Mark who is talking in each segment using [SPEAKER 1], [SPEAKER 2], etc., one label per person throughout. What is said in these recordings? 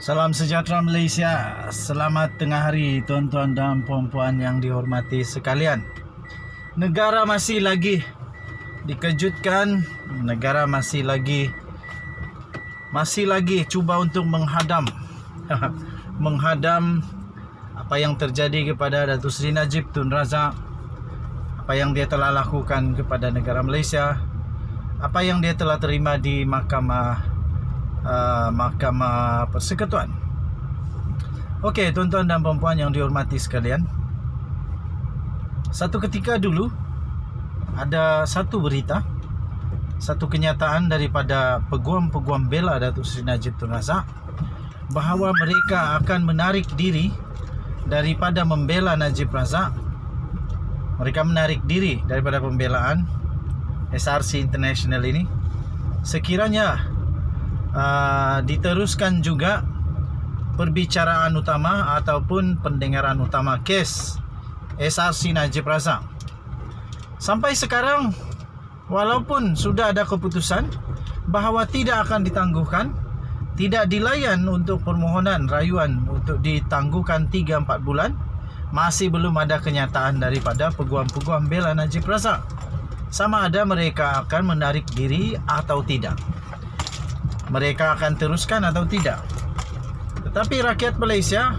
[SPEAKER 1] Salam sejahtera Malaysia. Selamat tengah hari tuan-tuan dan puan-puan yang dihormati sekalian. Negara masih lagi dikejutkan, negara masih lagi cuba untuk menghadam apa yang terjadi kepada Datuk Seri Najib Tun Razak, apa yang dia telah lakukan kepada negara Malaysia, apa yang dia telah terima di Mahkamah Persekutuan. Okey, tuan-tuan dan puan-puan yang dihormati sekalian, satu ketika dulu ada satu berita, satu kenyataan daripada peguam-peguam bela Datuk Seri Najib Tun Razak bahawa mereka akan menarik diri daripada membela Najib Razak. Mereka menarik diri daripada pembelaan SRC International ini sekiranya diteruskan juga perbicaraan utama ataupun pendengaran utama kes SRC Najib Razak. Sampai sekarang, walaupun sudah ada keputusan bahawa tidak akan ditangguhkan, tidak dilayan untuk permohonan rayuan untuk ditangguhkan 3-4 bulan, masih belum ada kenyataan daripada peguam-peguam bela Najib Razak sama ada mereka akan menarik diri atau tidak, mereka akan teruskan atau tidak. Tetapi rakyat Malaysia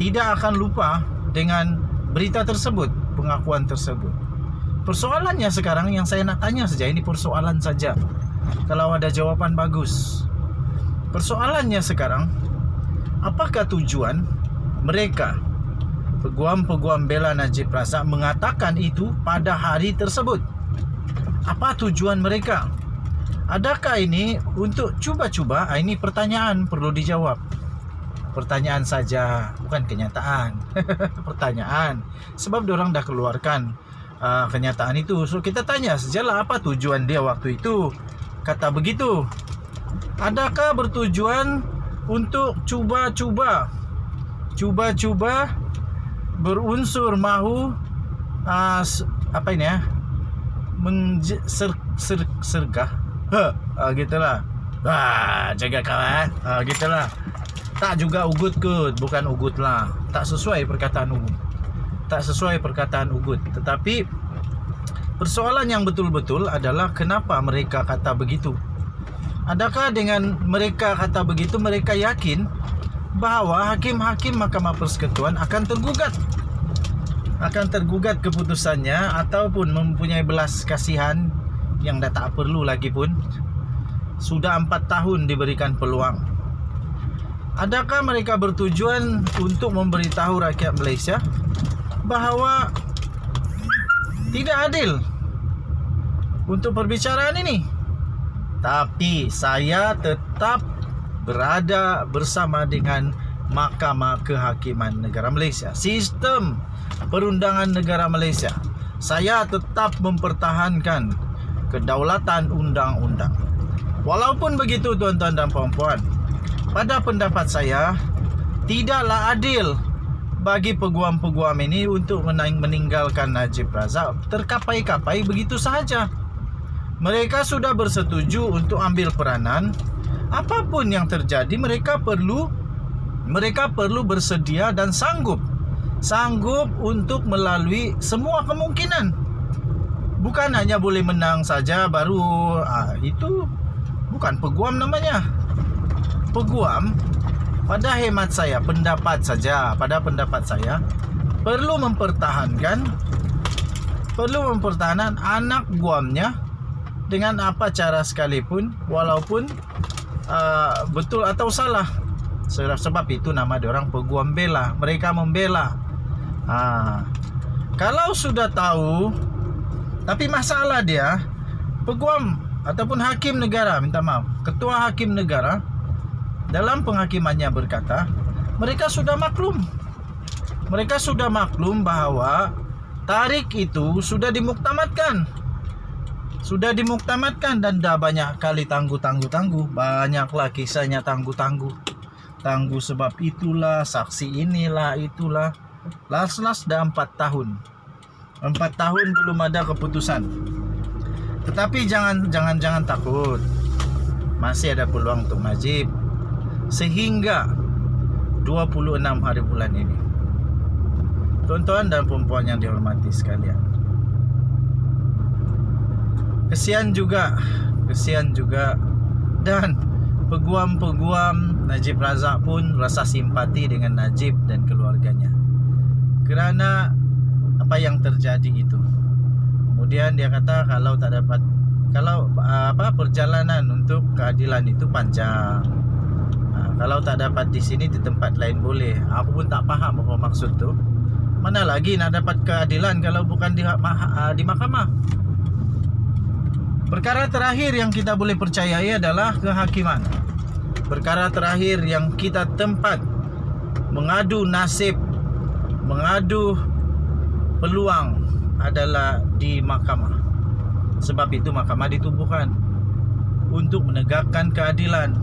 [SPEAKER 1] tidak akan lupa dengan berita tersebut, pengakuan tersebut. Persoalannya sekarang yang saya nak tanya saja, ini persoalan saja, kalau ada jawapan bagus. Persoalannya sekarang, apakah tujuan mereka, peguam-peguam bela Najib Razak, mengatakan itu pada hari tersebut? Apa tujuan mereka? Adakah ini untuk cuba-cuba? Ini pertanyaan perlu dijawab. Pertanyaan saja, bukan kenyataan. Pertanyaan. Sebab diorang dah keluarkan kenyataan itu. So kita tanya sajalah apa tujuan dia waktu itu kata begitu. Adakah bertujuan untuk cuba-cuba berunsur mahu apa ini ya? Sergah. Gitulah. Jaga kawan. Gitulah. Tak juga ugut kot, bukan ugut lah. Tak sesuai perkataan ugut. Tak sesuai perkataan ugut. Tetapi persoalan yang betul-betul adalah kenapa mereka kata begitu. Adakah dengan mereka kata begitu mereka yakin bahawa hakim-hakim Mahkamah Persekutuan akan tergugat keputusannya ataupun mempunyai belas kasihan yang dah tak perlu lagi pun? Sudah 4 tahun diberikan peluang. Adakah mereka bertujuan untuk memberitahu rakyat Malaysia bahawa tidak adil untuk perbicaraan ini? Tapi saya tetap berada bersama dengan Mahkamah Kehakiman Negara Malaysia, sistem perundangan negara Malaysia. Saya tetap mempertahankan kedaulatan undang-undang. Walaupun begitu tuan-tuan dan puan-puan, pada pendapat saya tidaklah adil bagi peguam-peguam ini untuk meninggalkan Najib Razak terkapai-kapai begitu sahaja. Mereka sudah bersetuju untuk ambil peranan. Apapun yang terjadi, mereka perlu bersedia dan sanggup untuk melalui semua kemungkinan. Bukan hanya boleh menang saja baru itu bukan peguam namanya. Peguam pada hemat saya, pendapat saya perlu mempertahankan anak guamnya dengan apa cara sekalipun, walaupun betul atau salah. Sebab itu nama diorang peguam bela. Mereka membela. Kalau sudah tahu, tapi masalah dia, peguam ataupun hakim negara, minta maaf, ketua hakim negara dalam penghakimannya berkata, mereka sudah maklum bahawa tarik itu sudah dimuktamadkan dan dah banyak kali tangguh. Banyaklah kisahnya tangguh sebab itulah, saksi inilah, itulah. Last dah 4 tahun. 4 tahun belum ada keputusan. Tetapi jangan takut. Masih ada peluang untuk Najib. sehingga 26 hari bulan ini. Tuan-tuan dan puan-puan yang dihormati sekalian, kesian juga dan peguam-peguam Najib Razak pun rasa simpati dengan Najib dan keluarganya kerana apa yang terjadi itu. Kemudian dia kata kalau perjalanan untuk keadilan itu panjang. Kalau tak dapat di sini, di tempat lain boleh. Aku pun tak faham apa maksud tu. Mana lagi nak dapat keadilan kalau bukan di mahkamah. Perkara terakhir yang kita boleh percayai adalah kehakiman. Perkara terakhir yang kita tempat mengadu nasib, mengadu peluang adalah di mahkamah. Sebab itu mahkamah ditubuhkan untuk menegakkan keadilan,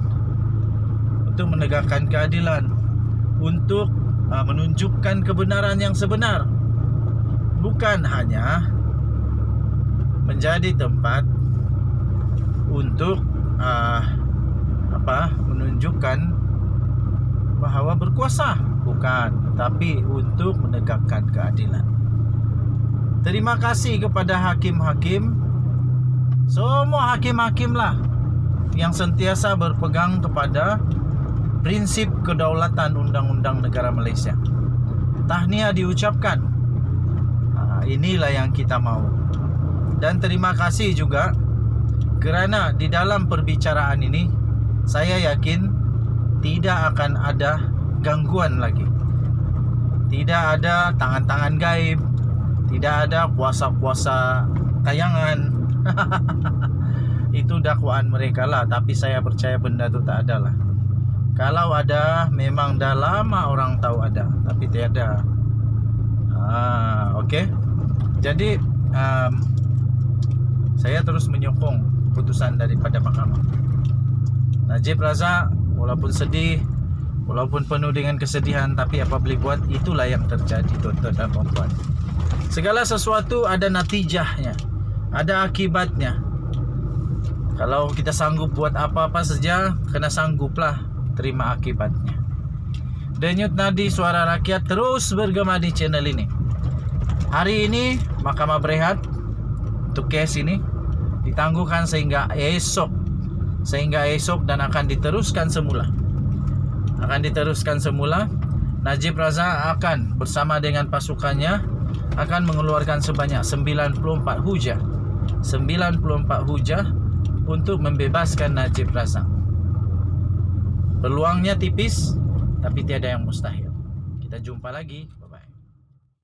[SPEAKER 1] untuk menunjukkan kebenaran yang sebenar, bukan hanya menjadi tempat untuk menunjukkan bahawa berkuasa, bukan, tapi untuk menegakkan keadilan. Terima kasih kepada hakim-hakim, semua hakim-hakim lah yang sentiasa berpegang kepada prinsip kedaulatan undang-undang negara Malaysia. Tahniah diucapkan. Inilah yang kita mahu. Dan terima kasih juga kerana di dalam perbicaraan ini saya yakin tidak akan ada gangguan lagi. Tidak ada tangan-tangan gaib, tidak ada puasa-puasa tayangan. Itu dakwaan mereka lah, tapi saya percaya benda tu tak ada lah. Kalau ada, memang dah lama orang tahu ada, tapi tiada. Okey. Jadi saya terus menyokong putusan daripada mahkamah. Najib Razak walaupun sedih, walaupun penuh dengan kesedihan, tapi apa boleh buat, itulah yang terjadi, tuan-tuan dan puan-puan. Segala sesuatu ada natijahnya, ada akibatnya. Kalau kita sanggup buat apa-apa saja, kena sangguplah terima akibatnya. Denyut nadi suara rakyat terus bergema di channel ini. Hari ini mahkamah berehat untuk kes ini, ditangguhkan sehingga esok dan akan diteruskan semula. Najib Razak akan bersama dengan pasukannya akan mengeluarkan sebanyak 94 hujah untuk membebaskan Najib Razak. Peluangnya tipis, tapi tiada yang mustahil. Kita jumpa lagi.